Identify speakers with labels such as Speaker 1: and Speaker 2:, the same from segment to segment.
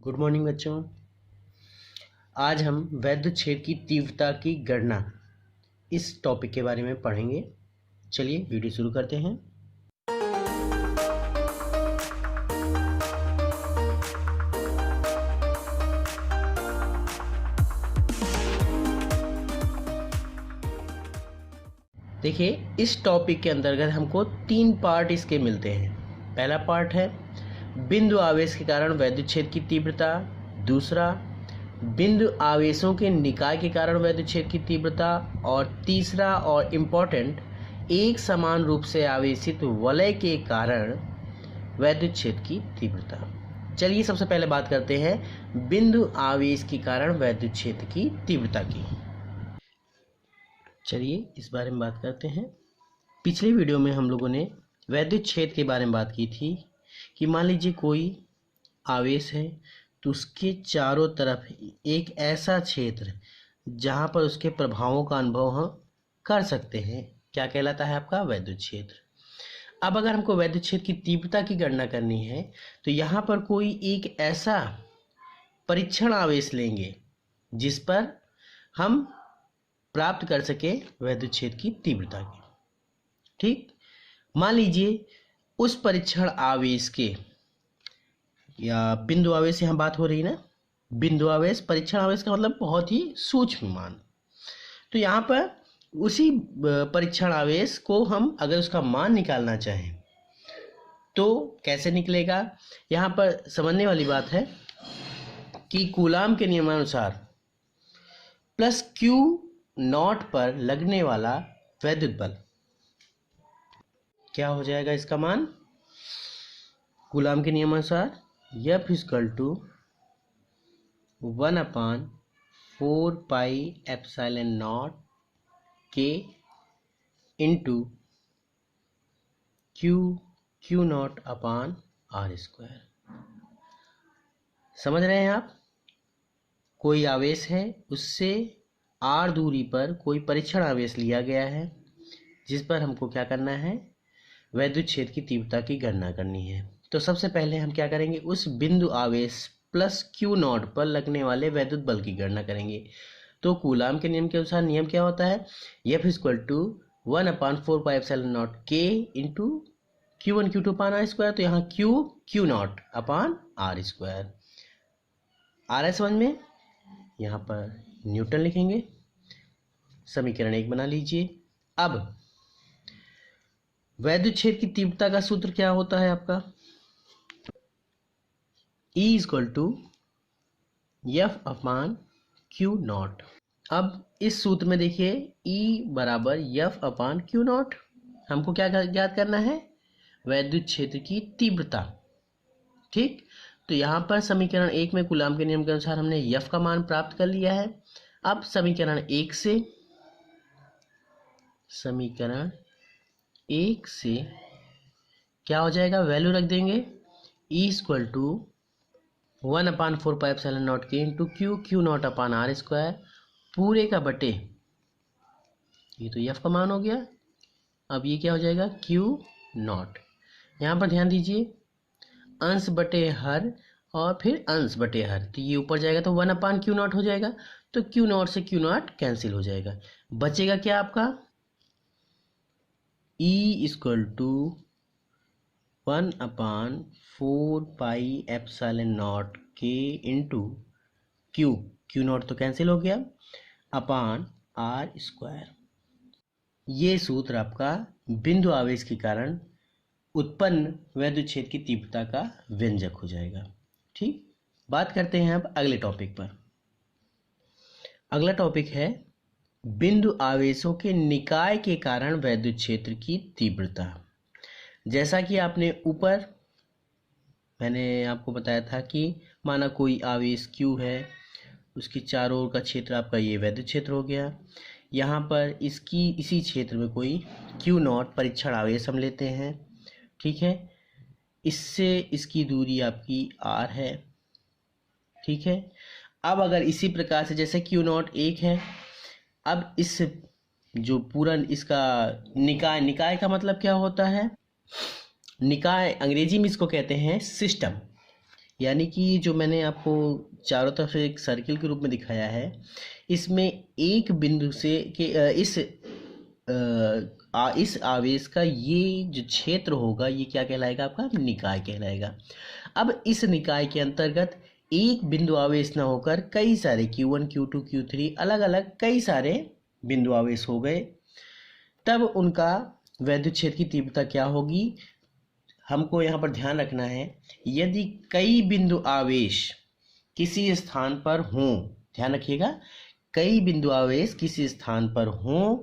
Speaker 1: Good morning बच्चों। आज हम वैद्युत क्षेत्र की तीव्रता की गणना इस टॉपिक के बारे में पढ़ेंगे। चलिए वीडियो शुरू करते हैं। देखिए, इस टॉपिक के अंतर्गत हमको 3 पार्ट इसके मिलते हैं। पहला पार्ट है बिंदु आवेश के कारण वैद्युत क्षेत्र की तीव्रता, दूसरा बिंदु आवेशों के निकाय के कारण वैद्युत क्षेत्र की तीव्रता, और तीसरा और इम्पोर्टेंट एक समान रूप से आवेशित वलय के कारण वैद्युत क्षेत्र की तीव्रता। चलिए सबसे पहले बात करते हैं बिंदु आवेश के कारण वैद्युत क्षेत्र की तीव्रता की। चलिए इस बारे में बात करते हैं। पिछले वीडियो में हम लोगों ने वैद्युत क्षेत्र के बारे में बात की थी कि मान लीजिए कोई आवेश है तो उसके चारों तरफ एक ऐसा क्षेत्र जहाँ पर उसके प्रभावों का अनुभव हम कर सकते हैं, क्या कहलाता है आपका वैद्युत क्षेत्र। अब अगर हमको वैद्युत क्षेत्र की तीव्रता की गणना करनी है तो यहाँ पर कोई एक ऐसा परीक्षण आवेश लेंगे जिस पर हम प्राप्त कर सके वैद्युत क्षेत्र की तीव्रता की। ठीक, मान लीजिए उस परीक्षण आवेश के, या बिंदु आवेश यहाँ बात हो रही ना, बिंदु आवेश, परीक्षण आवेश का मतलब बहुत ही सूक्ष्म मान। तो यहाँ पर उसी परीक्षण आवेश को हम अगर उसका मान निकालना चाहें तो कैसे निकलेगा। यहाँ पर समझने वाली बात है कि कूलाम के नियमानुसार प्लस क्यू नॉट पर लगने वाला वैद्युत बल क्या हो जाएगा, इसका मान कूलाम के नियमानुसार F = 1/4πε0 K इंटू Q0/r²। समझ रहे हैं आप। कोई आवेश है, उससे r दूरी पर कोई परीक्षण आवेश लिया गया है जिस पर हमको क्या करना है, वैद्युत क्षेत्र की तीव्रता की गणना करनी है। तो सबसे पहले हम क्या करेंगे, उस बिंदु आवेश प्लस Q0 पर लगने वाले वैद्युत बल की गणना करेंगे। तो कूलाम के नियम के अनुसार नियम क्या होता है, F = 1/4πε0 K into Q1 Q2/r²। तो यहाँ Q0/r²। आ रहा है समझ में। यहाँ पर न्यूटन लिखेंगे, समीकरण 1 बना लीजिए। अब वैद्युत क्षेत्र की तीव्रता का सूत्र क्या होता है आपका, E = F/Q0। अब इस सूत्र में देखिए E = F/Q0। हमको क्या ज्ञात करना है, वैद्युत क्षेत्र की तीव्रता। ठीक, तो यहाँ पर समीकरण 1 में कूलाम के नियम के अनुसार हमने F का मान प्राप्त कर लिया है। अब समीकरण 1 से क्या हो जाएगा, वैल्यू रख देंगे। E = 1/4πε0 K इंटू Q0/r², पूरे का बटे, ये तो F का मान हो गया। अब ये क्या हो जाएगा, Q0। यहाँ पर ध्यान दीजिए, अंश बटे हर और फिर अंश बटे हर, तो ये ऊपर जाएगा तो 1/Q0 हो जाएगा। तो Q0 से Q0 कैंसिल हो जाएगा, बचेगा क्या आपका, E = 1/4πε0 K इंटू Q0 तो कैंसिल हो गया r²। ये सूत्र आपका बिंदु आवेश के कारण उत्पन्न वैद्युत क्षेत्र की तीव्रता का व्यंजक हो जाएगा। ठीक, बात करते हैं अब अगले टॉपिक पर। अगला टॉपिक है बिंदु आवेशों के निकाय के कारण वैद्युत क्षेत्र की तीव्रता। जैसा कि आपने ऊपर मैंने आपको बताया था कि माना कोई आवेश Q है, उसकी चारों ओर का क्षेत्र आपका ये वैद्युत क्षेत्र हो गया। यहाँ पर इसकी इसी क्षेत्र में कोई Q0 परीक्षण आवेश हम लेते हैं। ठीक है, इससे इसकी दूरी आपकी r है। ठीक है, अब अगर इसी प्रकार से जैसे Q0 1 है, अब इस जो पूरा इसका निकाय का मतलब क्या होता है, निकाय अंग्रेजी में इसको कहते हैं सिस्टम। यानी कि जो मैंने आपको चारों तरफ से एक सर्किल के रूप में दिखाया है, इसमें एक बिंदु से कि इस आवेश का ये जो क्षेत्र होगा ये क्या कहलाएगा, आपका निकाय कहलाएगा। अब इस निकाय के अंतर्गत एक बिंदु आवेश ना होकर कई सारे Q1 Q2 Q3 अलग अलग कई सारे बिंदु आवेश हो गए, तब उनका वैद्युत क्षेत्र की तीव्रता क्या होगी। हमको यहाँ पर ध्यान रखना है, यदि कई बिंदु आवेश किसी स्थान पर हों, ध्यान रखिएगा, कई बिंदु आवेश किसी स्थान पर हों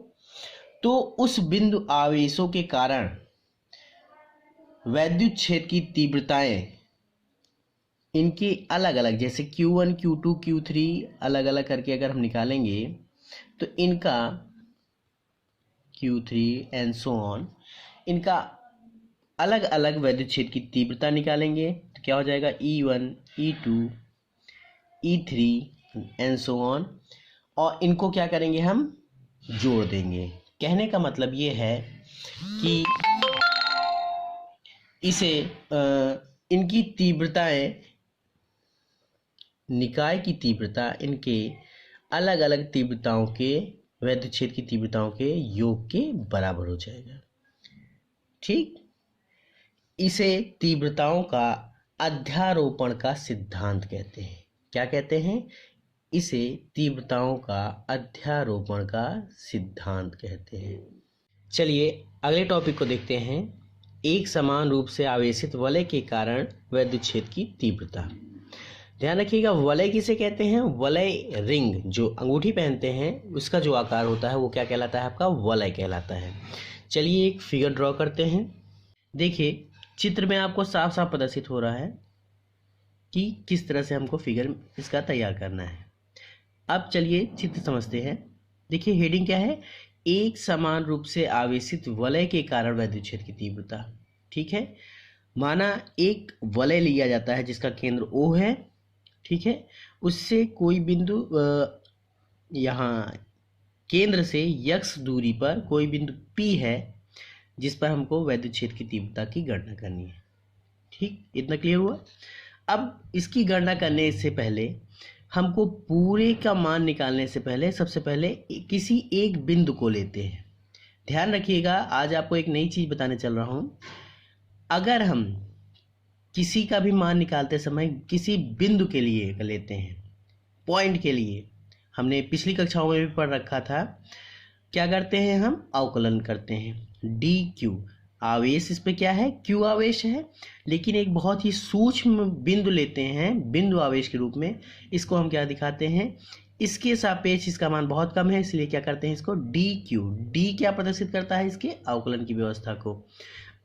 Speaker 1: तो उस बिंदु आवेशों के कारण वैद्युत क्षेत्र की तीव्रताएं इनकी अलग अलग, जैसे Q1 Q2 Q3 अलग अलग करके अगर हम निकालेंगे तो इनका Q3 एंड सो ऑन, इनका अलग अलग वैद्युत क्षेत्र की तीव्रता निकालेंगे तो क्या हो जाएगा, E1 E2 E3 and so on, और इनको क्या करेंगे, हम जोड़ देंगे। कहने का मतलब ये है कि इसे इनकी तीव्रताएं, निकाय की तीव्रता इनके अलग अलग तीव्रताओं के वैद्युत क्षेत्र की तीव्रताओं के योग के बराबर हो जाएगा। ठीक, इसे तीव्रताओं का अध्यारोपण का सिद्धांत कहते हैं। क्या कहते हैं, इसे तीव्रताओं का अध्यारोपण का सिद्धांत कहते हैं। चलिए अगले टॉपिक को देखते हैं, एक समान रूप से आवेशित वलय के कारण वैद्युत क्षेत्र की तीव्रता। ध्यान रखिएगा, वलय किसे कहते हैं, वलय रिंग जो अंगूठी पहनते हैं उसका जो आकार होता है वो क्या कहलाता है, आपका वलय कहलाता है। चलिए एक फिगर ड्रॉ करते हैं। देखिए चित्र में आपको साफ साफ प्रदर्शित हो रहा है कि किस तरह से हमको फिगर इसका तैयार करना है। अब चलिए चित्र समझते हैं। देखिए हेडिंग क्या है, एक समान रूप से आवेशित वलय के कारण वैद्युत क्षेत्र की तीव्रता। ठीक है, माना एक वलय लिया जाता है जिसका केंद्र O है, ठीक है, उससे कोई बिंदु यहाँ केंद्र से x दूरी पर कोई बिंदु P है जिस पर हमको वैद्युत क्षेत्र की तीव्रता की गणना करनी है। ठीक, इतना क्लियर हुआ। अब इसकी गणना करने से पहले हमको पूरे का मान निकालने से पहले सबसे पहले किसी एक बिंदु को लेते हैं। ध्यान रखिएगा, आज आपको एक नई चीज़ बताने चल रहा हूँ। अगर हम किसी का भी मान निकालते समय किसी बिंदु के लिए लेते हैं, पॉइंट के लिए, हमने पिछली कक्षाओं में भी पढ़ रखा था, क्या करते हैं, हम अवकलन करते हैं। डी क्यू आवेश इस पे क्या है, क्यू आवेश है, लेकिन एक बहुत ही सूक्ष्म बिंदु लेते हैं बिंदु आवेश के रूप में। इसको हम क्या दिखाते हैं, इसके सापेक्ष इसका मान बहुत कम है, इसलिए क्या करते हैं, इसको डी क्यू। डी क्या प्रदर्शित करता है, इसके अवकलन की व्यवस्था को।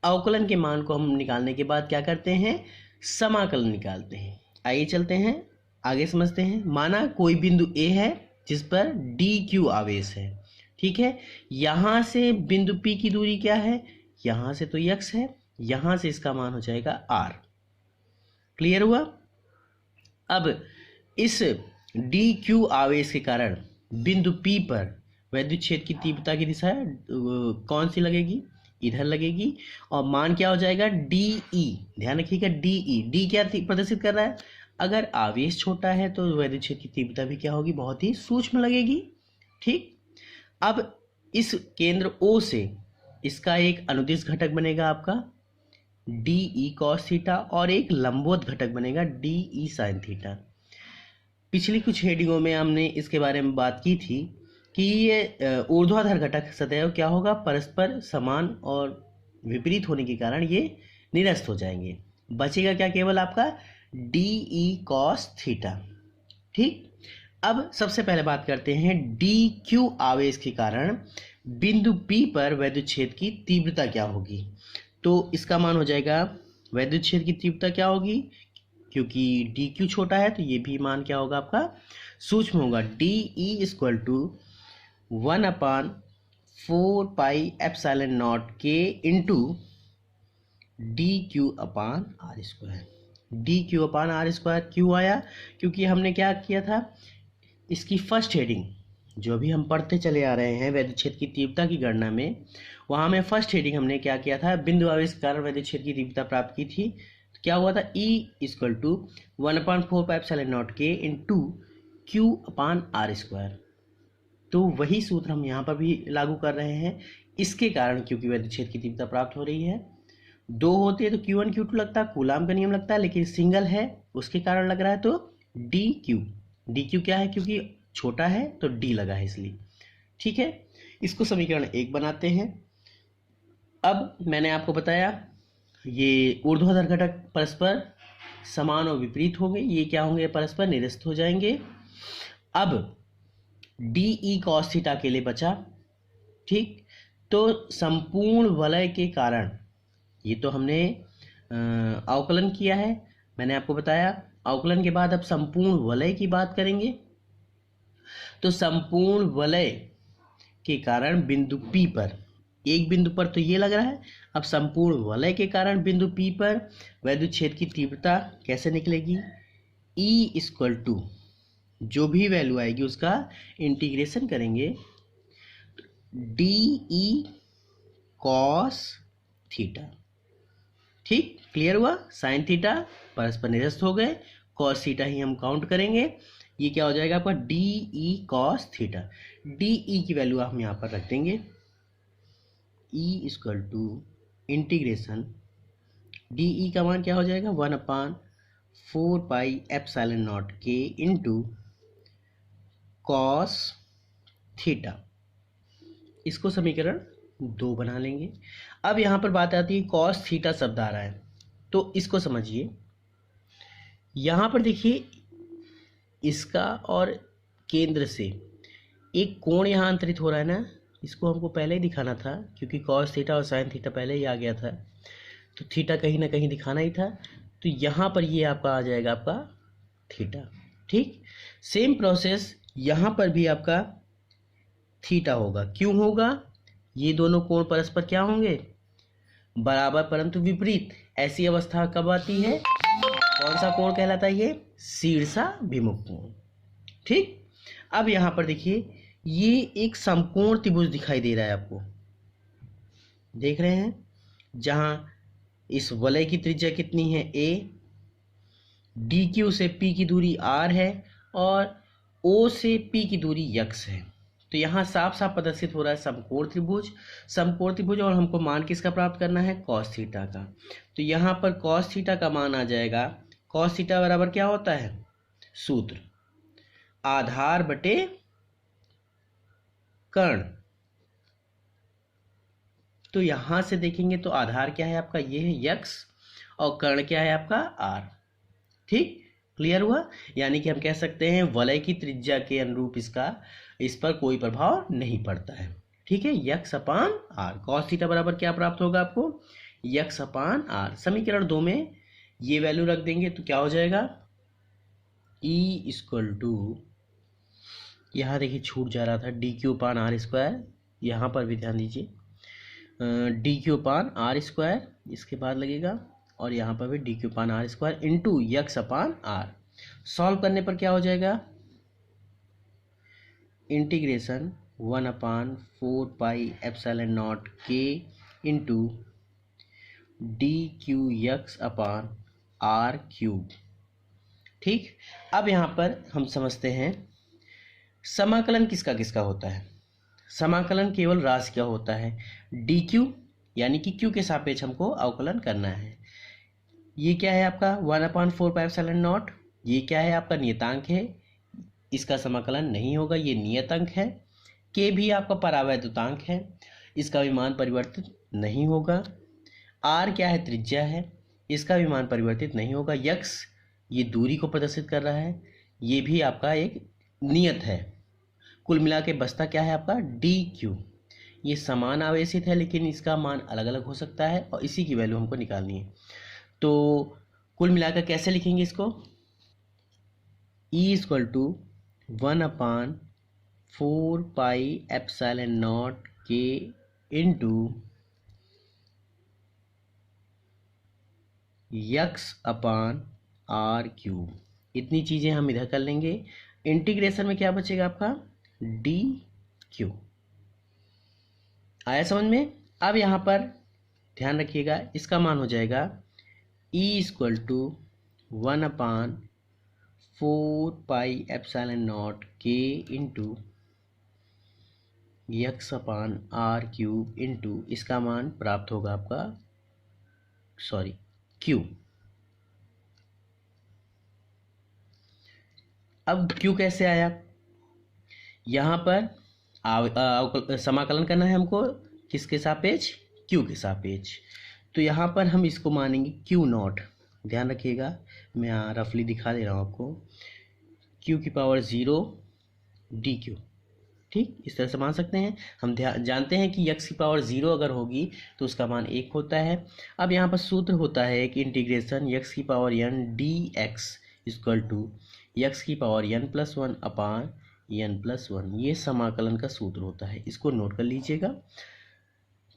Speaker 1: अवकलन के मान को हम निकालने के बाद क्या करते हैं, समाकलन निकालते हैं। आइए चलते हैं आगे समझते हैं। माना कोई बिंदु ए है जिस पर डी क्यू आवेश है, ठीक है, यहाँ से बिंदु पी की दूरी क्या है, यहाँ से तो x है, यहाँ से इसका मान हो जाएगा r। क्लियर हुआ। अब इस डी क्यू आवेश के कारण बिंदु P पर वैद्युत क्षेत्र की तीव्रता की दिशा कौन सी लगेगी, इधर लगेगी, और मान क्या हो जाएगा, DE। ध्यान रखिएगा, DE, डी क्या प्रदर्शित कर रहा है, अगर आवेश छोटा है तो वैद्युत क्षेत्र की तीव्रता भी क्या होगी, बहुत ही सूक्ष्म लगेगी। ठीक, अब इस केंद्र O से इसका एक अनुदिश घटक बनेगा आपका DE cos थीटा, और एक लंबवत घटक बनेगा DE sin थीटा। पिछली कुछ हेडिंगों में हमने इसके बारे में बात की थी कि ये ऊर्ध्वाधर घटक सदैव क्या होगा, परस्पर समान और विपरीत होने के कारण ये निरस्त हो जाएंगे। बचेगा क्या, केवल आपका DE cos थीटा। ठीक, अब सबसे पहले बात करते हैं DQ आवेश के कारण बिंदु P पर वैद्युत क्षेत्र की तीव्रता क्या होगी। तो इसका मान हो जाएगा, वैद्युत क्षेत्र की तीव्रता क्या होगी, क्योंकि DQ छोटा है तो ये भी मान क्या होगा, आपका सूक्ष्म होगा। DE equal to 1/4 pi epsilon naught K into DQ upon R square. DQ upon R square क्यों आया, क्योंकि हमने क्या किया था, इसकी फर्स्ट हेडिंग जो अभी हम पढ़ते चले आ रहे हैं वैद्युत क्षेत्र की तीव्रता की गणना में, वहाँ में फर्स्ट हेडिंग हमने क्या किया था, बिंदु आवेश के कारण वैद्युत क्षेत्र की तीव्रता प्राप्त की थी। क्या हुआ था, E equal to 1/4πε0k into Q upon R square. तो वही सूत्र हम यहाँ पर भी लागू कर रहे हैं। इसके कारण क्योंकि वैद्युत क्षेत्र की तीव्रता प्राप्त हो रही है, दो होते हैं तो Q1 Q2 लगता है, कूलाम का नियम लगता है, लेकिन सिंगल है उसके कारण लग रहा है तो डी क्यू क्या है, क्योंकि छोटा है तो डी लगा है इसलिए। ठीक है, इसको समीकरण 1 बनाते हैं। अब मैंने आपको बताया ये ऊर्ध्वाधर घटक परस्पर समान और विपरीत हो गए, ये क्या होंगे, परस्पर निरस्त हो जाएंगे। अब डी ई कॉस थीटा के लिए बचा। ठीक, तो संपूर्ण वलय के कारण, ये तो हमने अवकलन किया है, मैंने आपको बताया। अवकलन के बाद अब संपूर्ण वलय की बात करेंगे। तो संपूर्ण वलय के कारण बिंदु P पर, एक बिंदु पर तो ये लग रहा है, अब संपूर्ण वलय के कारण बिंदु P पर वैद्युत क्षेत्र की तीव्रता कैसे निकलेगी, E इक्वल टू जो भी वैल्यू आएगी उसका इंटीग्रेशन करेंगे, डी ई कॉस थीटा। ठीक, क्लियर हुआ। साइन थीटा परस्पर निरस्त हो गए, कॉस थीटा ही हम काउंट करेंगे। ये क्या हो जाएगा आपका, D E cos theta. D E की वैल्यू हम यहाँ पर रख देंगे, E equal to integration, D E का मान क्या हो जाएगा, 1/4πε0k इंटू कॉस थीटा। इसको समीकरण 2 बना लेंगे। अब यहाँ पर बात आती है कॉस थीटा शब्द आ रहा है, तो इसको समझिए। यहाँ पर देखिए इसका और केंद्र से एक कोण यहाँ अंतरित हो रहा है ना, इसको हमको पहले ही दिखाना था क्योंकि कॉस थीटा और साइन थीटा पहले ही आ गया था, तो थीटा कहीं ना कहीं दिखाना ही था। तो यहाँ पर ये आपका आ जाएगा आपका थीटा। ठीक, सेम प्रोसेस यहाँ पर भी आपका थीटा होगा। क्यों होगा, ये दोनों कोण परस्पर क्या होंगे, बराबर परंतु विपरीत। ऐसी अवस्था कब आती है, कौन सा कोण कहलाता है, ये शीर्षाभिमुख कोण। ठीक, अब यहाँ पर देखिए ये एक समकोण त्रिभुज दिखाई दे रहा है आपको, देख रहे हैं, जहाँ इस वलय की त्रिज्या कितनी है, a, डी क्यू से P की दूरी r है और O से P की दूरी x है। तो यहाँ साफ साफ प्रदर्शित हो रहा है समकोण त्रिभुज, और हमको मान किसका प्राप्त करना है, कॉस थीटा का। तो यहाँ पर कॉस थीटा का मान आ जाएगा, कॉस थीटा बराबर क्या होता है, सूत्र आधार बटे कर्ण। तो यहां से देखेंगे तो आधार क्या है आपका, ये है x, और कर्ण क्या है आपका r। ठीक, क्लियर हुआ। यानी कि हम कह सकते हैं वलय की त्रिज्या के अनुरूप इस पर कोई प्रभाव नहीं पड़ता है। ठीक है, x अपान r, कॉस थीटा बराबर क्या प्राप्त होगा आपको, x अपान r। समीकरण 2 में ये वैल्यू रख देंगे तो क्या हो जाएगा, E इक्वल टू, यहाँ देखिए छूट जा रहा था, D Q upon R square, यहाँ पर भी ध्यान दीजिए, D Q upon R square इसके बाद लगेगा, और यहाँ पर भी D Q upon R square into x upon R. Solve करने पर क्या हो जाएगा, integration 1/4πε0k into D Q x upon R cube. ठीक, अब यहाँ पर हम समझते हैं समाकलन किसका किसका होता है। समाकलन केवल राशि का होता है, डी क्यू यानी कि क्यू के सापेक्ष हमको अवकलन करना है। ये क्या है आपका 1/4πε0, ये क्या है आपका नियतांक है, इसका समाकलन नहीं होगा, ये नियत अंक है। के भी आपका परावैद्युतांक है, इसका भी मान परिवर्तित नहीं होगा। आर क्या है, त्रिज्या है, इसका भी मान परिवर्तित नहीं होगा। यक्स ये दूरी को प्रदर्शित कर रहा है, ये भी आपका एक नियत है। कुल मिला के बचता क्या है आपका, डी क्यू। ये समान आवेशित है लेकिन इसका मान अलग अलग हो सकता है और इसी की वैल्यू हमको निकालनी है। तो कुल मिलाकर कैसे लिखेंगे इसको, E equal to 1/4πε0k into x upon R cube. इतनी चीज़ें हम इधर कर लेंगे। इंटीग्रेशन में क्या बचेगा आपका, डी क्यू। आया समझ में। अब यहाँ पर ध्यान रखिएगा, इसका मान हो जाएगा ई इक्वल टू 1/4πε0 के इंटू x/r³ इंटू इसका मान प्राप्त होगा आपका Q। अब Q कैसे आया? यहाँ पर समाकलन करना है हमको, किसके सापेक्ष? Q के सापेक्ष। तो यहाँ पर हम इसको मानेंगे Q0। ध्यान रखिएगा, मैं यहाँ रफली दिखा दे रहा हूँ आपको। Q⁻0 dQ, ठीक, इस तरह से मान सकते हैं। हम जानते हैं कि x⁻0 अगर होगी तो उसका मान 1 होता है। अब यहाँ पर सूत्र होता है कि integration x⁻n dx equal to x⁻n+1/n+1, ये समाकलन का सूत्र होता है, इसको नोट कर लीजिएगा,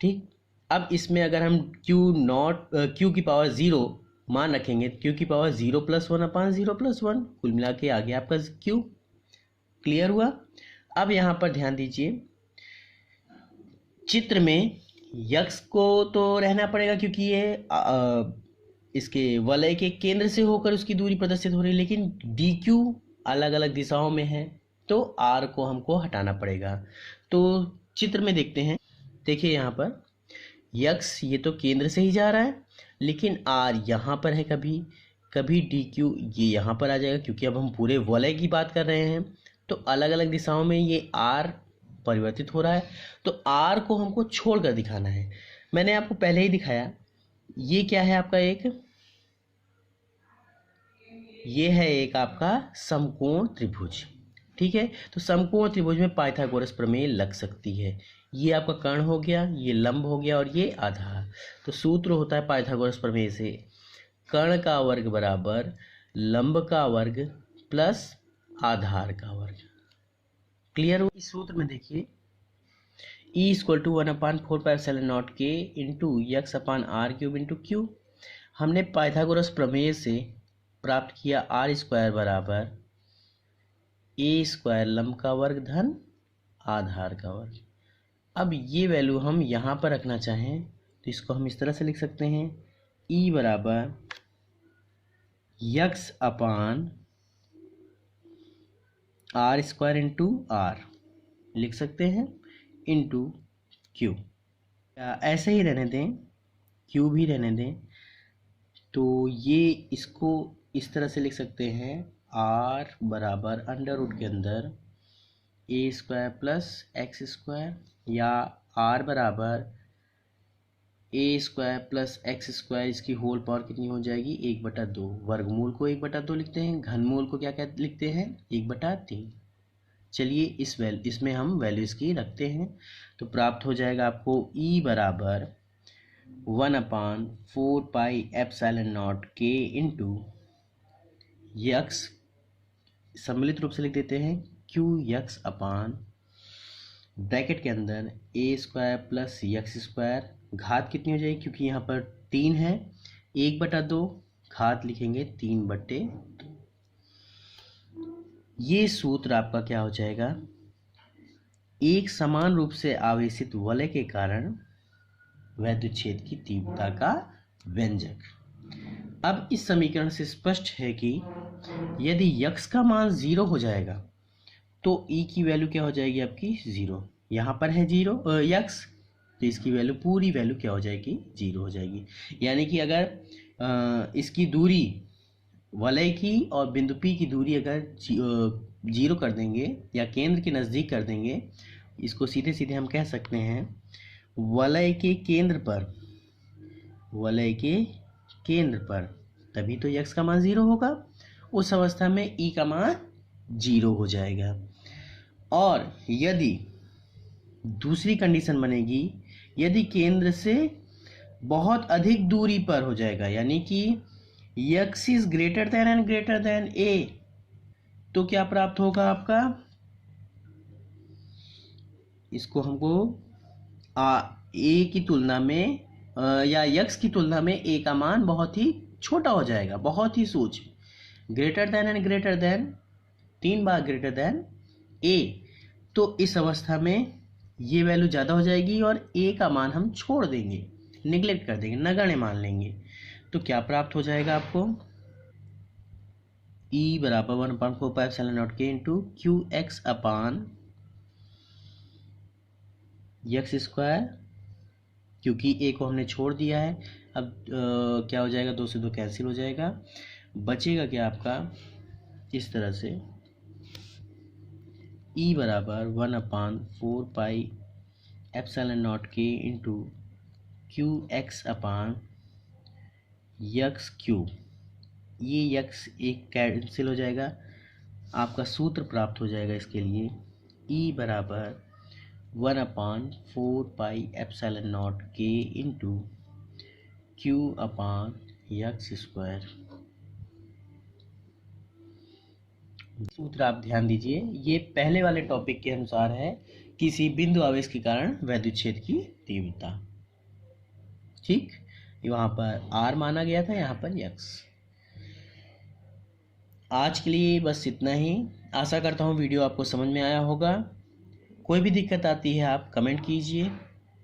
Speaker 1: ठीक। अब इसमें अगर हम Q⁻0 मान रखेंगे, Q⁻0 + 1/0 + 1, कुल मिला के आ गया आपका Q। क्लियर हुआ? अब यहाँ पर ध्यान दीजिए, चित्र में यक्स को तो रहना पड़ेगा क्योंकि ये इसके वलय के केंद्र से होकर उसकी दूरी प्रदर्शित हो रही है, लेकिन DQ अलग अलग दिशाओं में है तो R को हमको हटाना पड़ेगा। तो चित्र में देखते हैं, देखिए यहाँ पर यक्स ये तो केंद्र से ही जा रहा है, लेकिन R यहाँ पर है, कभी DQ ये यहाँ पर आ जाएगा, क्योंकि अब हम पूरे वलय की बात कर रहे हैं तो अलग अलग दिशाओं में ये R परिवर्तित हो रहा है। तो R को हमको छोड़कर दिखाना है। मैंने आपको पहले ही दिखाया, ये क्या है आपका ये है एक आपका समकोण त्रिभुज, ठीक है। तो समकोण त्रिभुज में पाइथागोरस प्रमेय लग सकती है। ये आपका कर्ण हो गया, ये लंब हो गया और ये आधार। तो सूत्र होता है पाइथागोरस प्रमेय से, कर्ण का वर्ग बराबर लंब का वर्ग प्लस आधार का वर्ग। क्लियर हो? इस सूत्र में देखिए E इक्वल टू 1/4πε0 के इंटू x/r³ इंटू Q। हमने पाइथागोरस प्रमेय से प्राप्त किया r² बराबर a² लंब का वर्ग धन आधार का वर्ग। अब ये वैल्यू हम यहाँ पर रखना चाहें तो इसको हम इस तरह से लिख सकते हैं, E बराबर x/r² इंटू r लिख सकते हैं, इंटू Q। ऐसे ही रहने दें, Q भी रहने दें, तो ये इसको इस तरह से लिख सकते हैं, R बराबर अंडर रूट के अंदर a² प्लस x² या R बराबर a² प्लस x², इसकी होल पावर कितनी हो जाएगी 1/2। वर्गमूल को 1/2 लिखते हैं, घनमूल को क्या लिखते हैं 1/3। चलिए इसमें हम वैल्यूज़ की रखते हैं तो प्राप्त हो जाएगा आपको E बराबर 1/4πε0 के इंटू यक्स, सम्मिलित रूप से लिख देते हैं QX अपान ब्रैकेट के अंदर a² प्लस x², घात कितनी हो जाएगी क्योंकि यहाँ पर 3 है, 1/2, घात लिखेंगे 3/2। ये सूत्र आपका क्या हो जाएगा, एक समान रूप से आवेशित वलय के कारण वैद्युत क्षेत्र की तीव्रता का व्यंजक। अब इस समीकरण से स्पष्ट है कि यदि x का मान 0 हो जाएगा तो E की वैल्यू क्या हो जाएगी आपकी 0। यहाँ पर है 0 x, तो इसकी वैल्यू पूरी वैल्यू क्या हो जाएगी 0 हो जाएगी। यानी कि अगर इसकी दूरी वलय की और बिंदु P की दूरी अगर 0 कर देंगे या केंद्र के नज़दीक कर देंगे, इसको सीधे सीधे हम कह सकते हैं वलय के केंद्र पर तभी तो x का मान 0 होगा। उस अवस्था में E का मान 0 हो जाएगा। और यदि दूसरी कंडीशन बनेगी, यदि केंद्र से बहुत अधिक दूरी पर हो जाएगा, यानी कि x is greater than and greater than a, तो क्या प्राप्त होगा आपका, इसको हमको a की तुलना में या x की तुलना में a का मान बहुत ही छोटा हो जाएगा, बहुत ही सूक्ष्म, greater than and greater than 3 bar greater than a। तो इस अवस्था में ये वैल्यू ज़्यादा हो जाएगी और a का मान हम छोड़ देंगे, निगलेक्ट कर देंगे, नगण्य मान लेंगे। तो क्या प्राप्त हो जाएगा आपको, E बराबर 1/4πε0 k इंटू क्यू एक्स अपान एक्स स्क्वायर, क्योंकि ए को हमने छोड़ दिया है। अब क्या हो जाएगा, 2 से 2 कैंसिल हो जाएगा, बचेगा क्या आपका इस तरह से, E बराबर 1/4πε0 k इंटू क्यू एक्स अपान यक्स क्यूब, ये यक्स एक कैंसिल हो जाएगा, आपका सूत्र प्राप्त हो जाएगा इसके लिए, E बराबर 1/4πε0 k इंटू क्यू अपान यक्स स्क्वायर। सूत्र आप ध्यान दीजिए, ये पहले वाले टॉपिक के अनुसार है, किसी बिंदु आवेश के कारण वैद्युत क्षेत्र की तीव्रता। ठीक, वहां पर R माना गया था, यहाँ पर x। आज के लिए बस इतना ही। आशा करता हूँ वीडियो आपको समझ में आया होगा। कोई भी दिक्कत आती है आप कमेंट कीजिए।